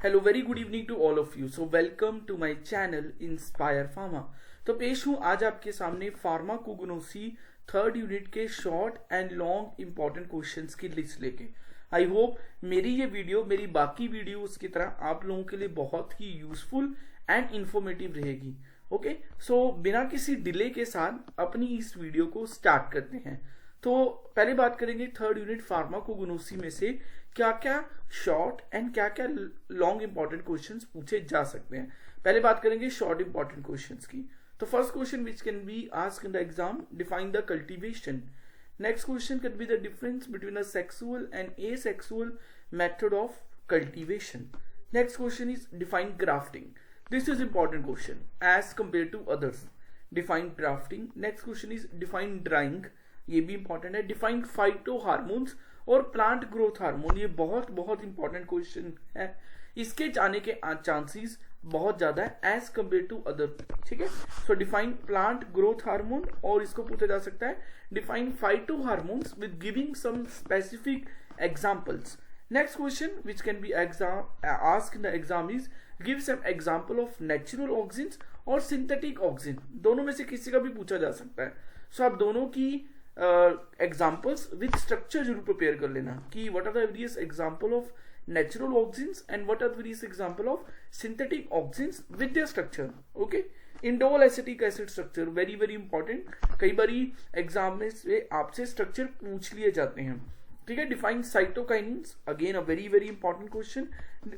Hello very good evening to all of you. So welcome to my channel inspire pharma. तो पेश हूँ आज आपके सामने फार्माकोग्नोसी थर्ड यूनिट के short and long important questions की लिस्ट लेके। आई होप मेरी ये वीडियो मेरी बाकी वीडियोस की तरह आप लोगों के लिए बहुत ही यूजफुल एंड इंफॉर्मेटिव रहेगी। ओके, सो बिना किसी डिले के साथ अपनी इस वीडियो को स्टार्ट करते हैं। तो पहले बात करेंगे थर्ड यूनिट फार्माकोग्नोसी में से क्या क्या शॉर्ट एंड क्या क्या लॉन्ग इंपॉर्टेंट क्वेश्चंस पूछे जा सकते हैं। पहले बात करेंगे शॉर्ट इंपॉर्टेंट क्वेश्चंस की। तो first question which can be asked in the exam, define the cultivation. Next question can be the difference between a sexual and asexual method of cultivation. Next question is define grafting. This is important question as compare to others. Define grafting. Next question is define drying, ये भी important है। Define phyto hormones और plant growth hormone, ये बहुत बहुत important question है। इसके जाने के चांसेस बहुत ज्यादा है एज कंपेयर टू अदर। ठीक है, so define plant growth hormone और इसको पूछा जा सकता है define phyto hormones with giving some specific examples. Next question which can be asked in the exam is give some example of natural oxygen और synthetic oxygen. दोनों में से किसी का भी पूछा जा सकता है। सो आप दोनों की एग्जाम्पल्स विथ स्ट्रक्चर जरूर प्रिपेयर कर लेना कि what are the various example of natural oxygen and what are the various example of synthetic oxygen with their structure. Okay, indole acetic acid structure very very important. कई बारी exam में से आपसे structure पूछ लिए जाते हैं। ठीक है, define cytokinins, again a very very important question.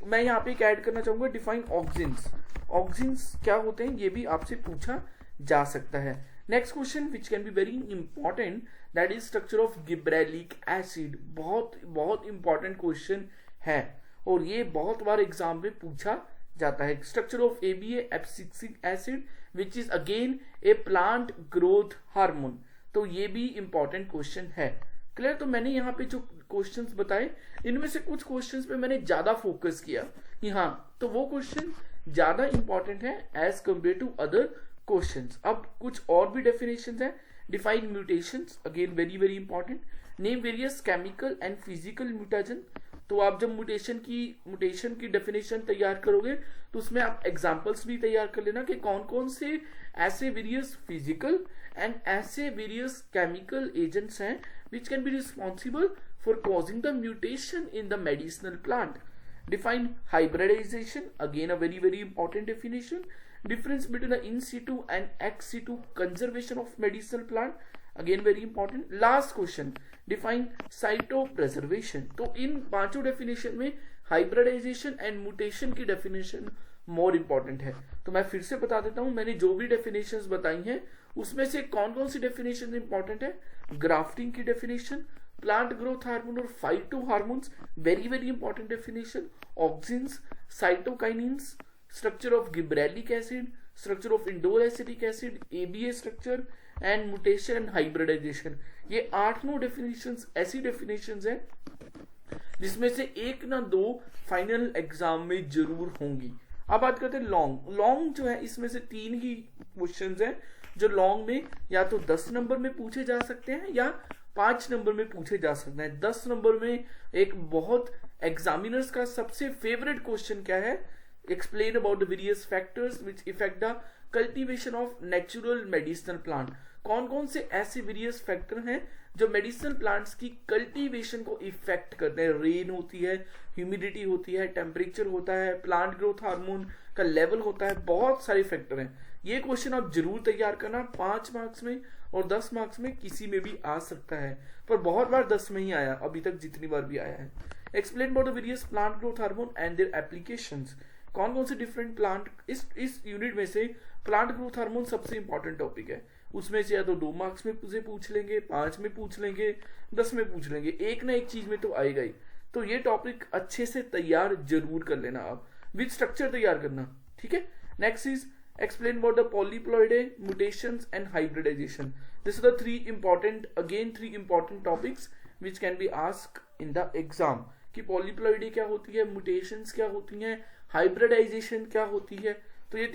मैं यहाँ पे ऐड करना चाहूंगा डिफाइन ऑक्सीजन्स। ऑक्सीजन्स क्या होते हैं ये भी आपसे पूछा जा सकता है। Next question which can be very important, that is structure of gibberellic acid. बहुत बहुत इंपॉर्टेंट क्वेश्चन है और ये बहुत बार एग्जाम में पूछा जाता है। Structure of ABA abscisic acid which is again A plant growth hormone, तो ये भी इंपॉर्टेंट क्वेश्चन है। क्लियर? तो मैंने यहाँ पे जो क्वेश्चंस बताए इनमें से कुछ क्वेश्चंस पे मैंने ज्यादा फोकस किया कि हाँ, तो वो क्वेश्चन ज्यादा इंपॉर्टेंट है as compare to other questions. अब कुछ और भी डेफिनेशंस हैं। Define mutations, again very very important. Name various chemical and physical mutation. तो आप जब म्यूटेशन की डेफिनेशन तैयार करोगे तो उसमें आप एग्जांपल्स भी तैयार कर लेना कि कौन कौन से ऐसे वेरियस फिजिकल एंड ऐसे वेरियस केमिकल एजेंट्स हैं which can be responsible for causing the mutation in the medicinal plant. Define hybridization, again a very very important definition. Difference between the in situ and ex situ conservation of medicinal plant, again very important. Last question, define cytopreservation. तो इन पांचों definition में hybridization and mutation की definition more important है। तो मैं फिर से बता देता हूं, मैंने जो भी डेफिनेशंस बताई हैं उसमें से कौन कौन सी डेफिनेशन इंपॉर्टेंट है। ग्राफ्टिंग की डेफिनेशन, प्लांट ग्रोथ हार्मोन और phyto hormones very very important definition. Auxins, cytokinins, structure of gibberellic acid, structure of indole acetic acid, ABA structure and mutation and hybridization. ये 8-9 डेफिनेशंस ऐसी definitions हैं जिसमें से एक ना दो फाइनल एग्जाम में जरूर होंगी। अब बात करते हैं लॉन्ग जो है इसमें से 3 ही क्वेश्चंस हैं जो लॉन्ग में या तो 10 नंबर में पूछे जा सकते हैं या 5 नंबर में पूछे जा सकते हैं। 10 नंबर में एक बहुत एग्जामिनर्स का सबसे फेवरेट क्वेश्चन क्या है, explain about the various factors which effect the cultivation of natural medicinal plant. कौन कौन से ऐसे वेरियस फैक्टर हैं जो मेडिसिनल प्लांट्स की कल्टीवेशन को इफेक्ट करते हैं। रेन होती है, ह्यूमिडिटी होती है, टेम्परेचर होता है, प्लांट ग्रोथ हार्मोन का लेवल होता है, बहुत सारे फैक्टर हैं। ये क्वेश्चन आप जरूर तैयार करना। 5 मार्क्स में और 10 मार्क्स में किसी में भी आ सकता है, पर बहुत बार 10 में ही आया अभी तक जितनी बार भी आया है। Explain about the various plant growth hormone and their applications. कौन कौन से डिफरेंट प्लांट, इस यूनिट में से प्लांट ग्रोथ हार्मोन सबसे इंपॉर्टेंट टॉपिक है। उसमें से या तो 2 मार्क्स में से पूछ लेंगे, 5 में पूछ लेंगे, 10 में पूछ लेंगे, एक ना एक चीज में तो आएगा ही। तो ये टॉपिक अच्छे से तैयार जरूर कर लेना आप, विद स्ट्रक्चर तैयार करना। ठीक है, next is explain about the polyploidy, mutations and hybridization. This is the 3 important topics which can be asked in the exam कि polyploidy क्या होती है, mutations क्या होती हैं, hybridization क्या होती है। तो ये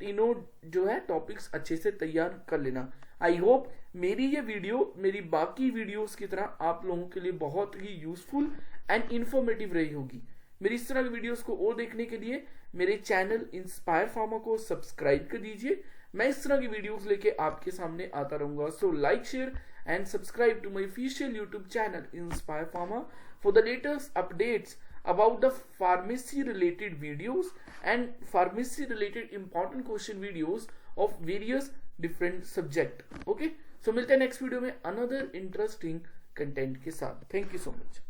तीनों जो है टॉपिक्स अच्छे से तैयार कर लेना। आई होप मेरी ये वीडियो मेरी बाकी वीडियोस की तरह आप लोगों के लिए बहुत ही यूजफुल एंड इंफॉर्मेटिव रही होगी। मेरी इस तरह की वीडियोस को और देखने के लिए मेरे चैनल इंस्पायर फार्मा को सब्सक्राइब कर दीजिए। मैं इस तरह की वीडियोस लेके आपके सामने आता रहूंगा। So like, share and subscribe to my official YouTube channel inspire pharma for the latest updates about the pharmacy related videos and pharmacy related important question videos of various different subject. Okay, so मिलते हैं next video में another interesting content के साथ। Thank you so much.